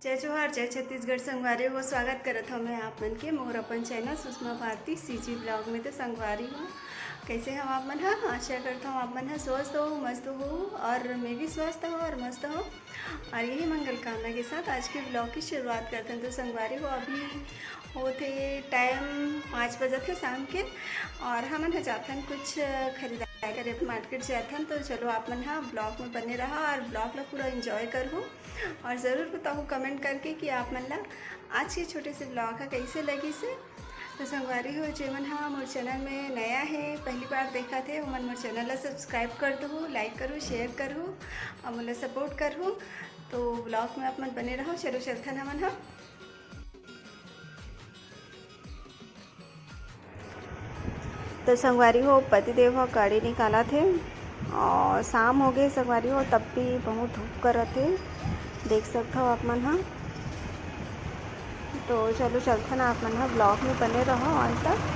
जय जोहार जय छत्तीसगढ़ संगवारी हो। स्वागत करत हूँ मैं आप मन के मोर अपन channel Sushma Bharti CG blog में। तो संगवारी हो कैसे हम आप मन है, आशा करता हूँ आप मन है स्वस्थ हो मस्त हो और मैं भी स्वस्थ हो और मस्त हो। और यही मंगल कामना के साथ आज के ब्लॉग की शुरुआत करते हैं। तो संगवारी हो अभी होते टाइम 5 बजे थे शाम के और हमन जाथन कुछ खरीदारी करे मार्केट जाथन। तो चलो आप मन हाँ ब्लॉग में बने रहा और ब्लॉग ला पूरा एंजॉय करो और ज़रूर बताओ कमेंट करके कि आप मन ला आज के छोटे से ब्लॉग है कैसे लगी से। तो संगवारी हो जेमन हाँ मोर चैनल में नया है पहली बार देखा थे वो मन मोर चैनल ला सब्सक्राइब कर दो, लाइक करो, शेयर करो और मोला सपोर्ट करो। तो ब्लॉग में आप मन बने रहो। चलो चलथन हमन हाँ। तो संगवारी हो पतिदेव हो गाड़ी निकाला थे और शाम हो गए संगवारी हो तब भी बहुत धूप कर थे, देख सकते हो आप मन हाँ। तो चलो चलते ना आप मन हाँ ब्लॉग में बने रहो अंत तक।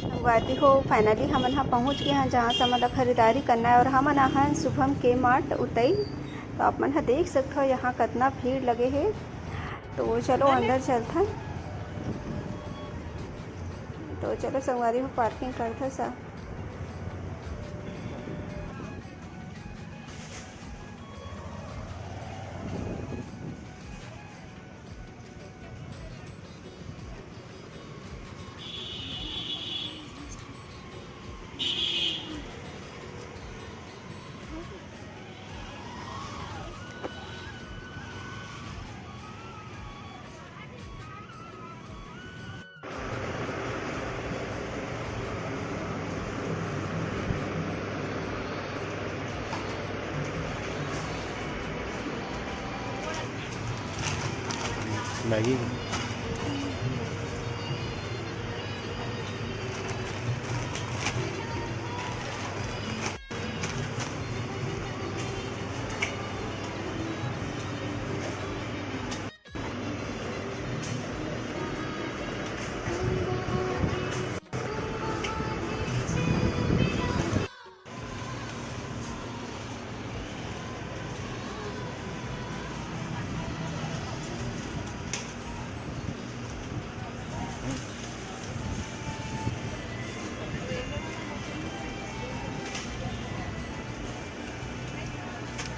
संगवारी हो फाइनली हमन हाँ पहुँच गए हैं जहाँ से हमारा खरीदारी करना है और हमन हैं शुभम के मार्ट उतई। तो आप मन हाँ देख सकते हो यहाँ कितना भीड़ लगे है। तो चलो अंदर चलते हैं। तो चलो संगवारी हो पार्किंग करते सा। मैगी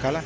काला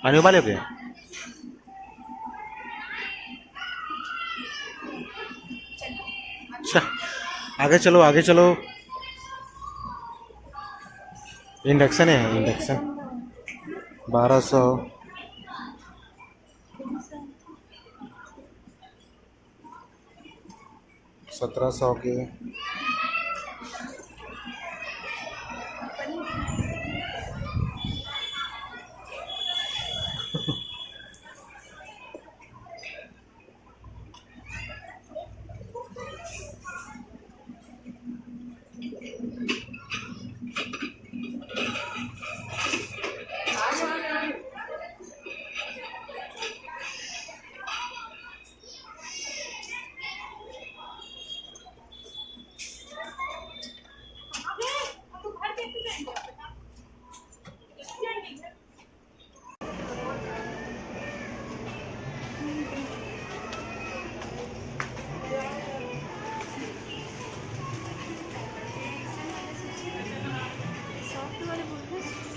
पानी उबाले पे आगे चलो आगे चलो। इंडक्शन है इंडक्शन। 1200। 1700 के।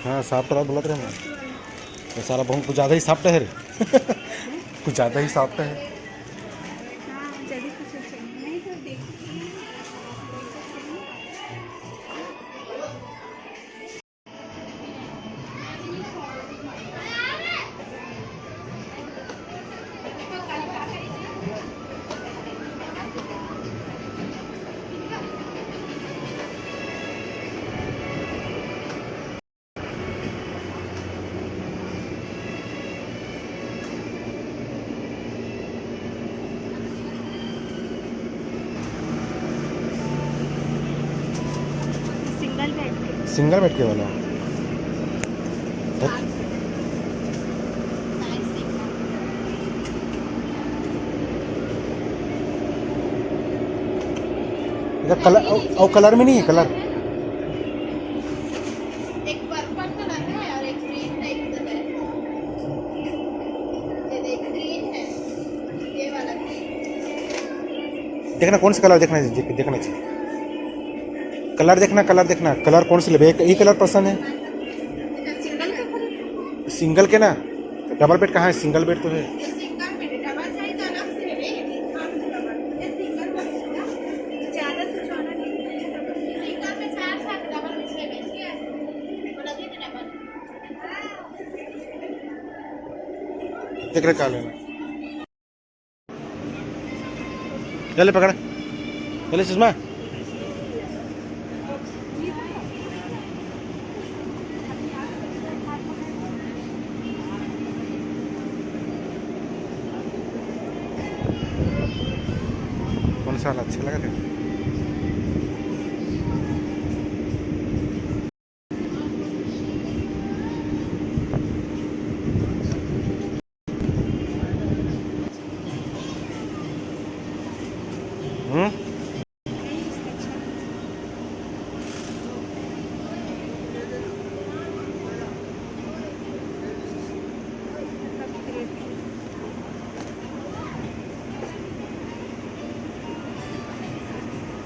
हाँ सॉफ्ट वाला बोला था मैं। ये सारा बहुत कुछ ज़्यादा ही सॉफ्ट है रे। कुछ ज़्यादा ही सॉफ्ट है। हाँ जल्दी कुछ चाहिए नहीं तो देख। सिंगल बेड के वाला। इधर कलर और कलर में नहीं है कलर। एक पर्पल कलर है और एक ग्रीन टाइप से है। ये देख ग्रीन है, ये वाला ग्रीन। देखना कौन सा कलर देखना चाहिए देखना चाहिए। कलर देखना कलर कौन से ले एक कलर पसंद है। सिंगल का फर्क सिंगल के ना डबल बेड कहाँ है सिंगल बेड तो है। है। सिंगल में डबल साइज अलग से है। ये सिंगल का ज़्यादा कुछ होना नहीं। सिंगल में 4 डबल में 6 बेचिए। बोला दे डबल। देख रहे क्या लेना। चले पकड़ चले सुषमा। कौन सा वाला अच्छा लगा था।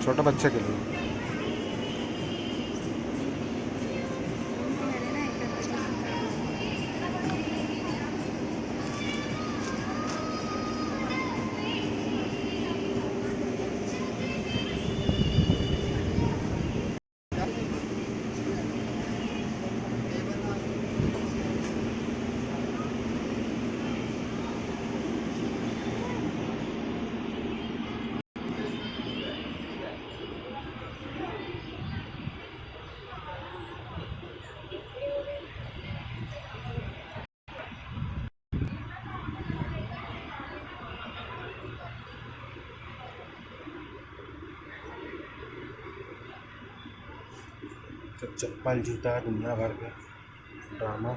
छोटा बच्चे के लिए। चप्पल जूता दुनिया भर के ड्रामा।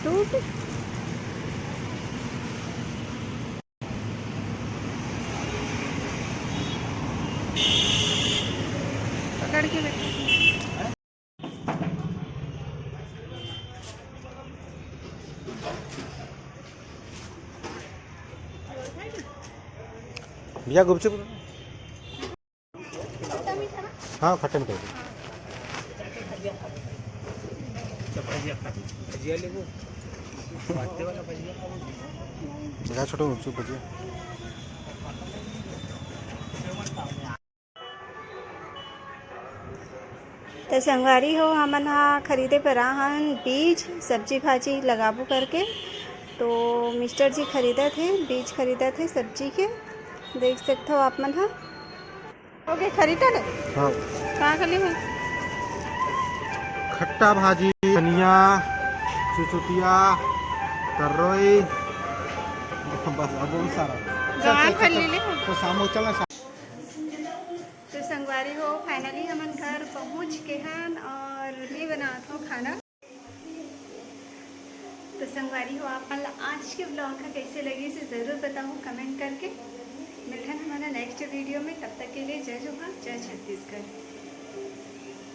टूट पकड़ के बैठो। भैया गुपचुप हाँ खट्टे में कर दो। छोटा गुपचुप भजिया। तो संगवारी हो हमन हा खरीदे पर आहन बीज सब्जी भाजी लगाबो करके। तो मिस्टर जी खरीदा थे बीज खरीदा थे सब्जी के, देख सकते हो आप मन हा। ओके खरीदा ले हाँ कहाँ खली है खट्टा भाजी धनिया चुचुटिया तरोई बस अब बहुत सारा गंवार खली ले। तो शाम चलना। तो संगवारी हो फाइनली हमन घर पहुंच के हन और मैं बनात हूँ खाना। तो संगवारी हो आप आज के ब्लॉग का कैसे लगी इसे ज़रूर बताओ कमेंट करके। मिलते हैं हमारा नेक्स्ट वीडियो में, तब तक के लिए जय जोहार जय छत्तीसगढ़।